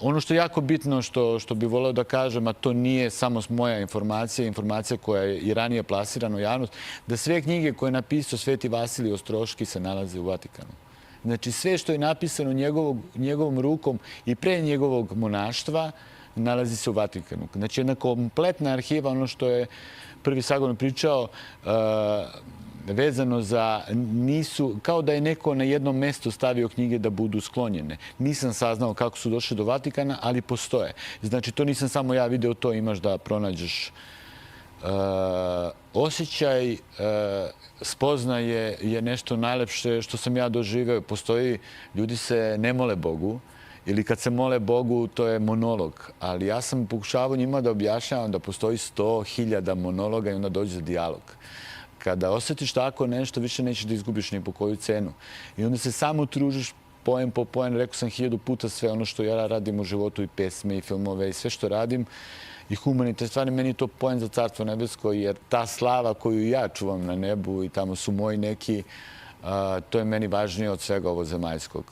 Ono što je jako bitno, što bih voleo da kažem, a to nije samo moja informacija, informacija koja je i ranije plasirana u javnost, da sve knjige koje je napisao Sveti Vasilij Ostroški se nalaze u Vatikanu. Znači, sve što je napisano njegovom rukom i pre njegovog monaštva nalazi se u Vatikanu. Znači, jedna kompletna arhiva, ono što je prvi Sagon pričao, vezano za nisu, kao da je neko na jednom mestu stavio knjige da budu sklonjene. Nisam saznao kako su došle do Vatikana, ali postoje. Znači, to nisam samo ja video, to imaš da pronađeš. Osjećaj spoznaje je nešto najlepše što sam ja doživeo. Postoji, ljudi se ne mole Bogu, ili kad se mole Bogu, to je monolog. Ali ja sam pokušavao njima da objašnjavam da postoji 100.000 monologa i onda dođe za dijalog. Kada osjetiš tako nešto, više nećeš da izgubiš ni po koju cenu. I onda se samo tružiš poen po poen. Rekao sam 1000 puta sve ono što ja radim u životu, i pesme, i filmove, i sve što radim. I humanitarne stvari, meni je to poen za Carstvo nebesko, jer ta slava koju ja čuvam na nebu i tamo su moji neki, to je meni važnije od svega ovo zemaljskog.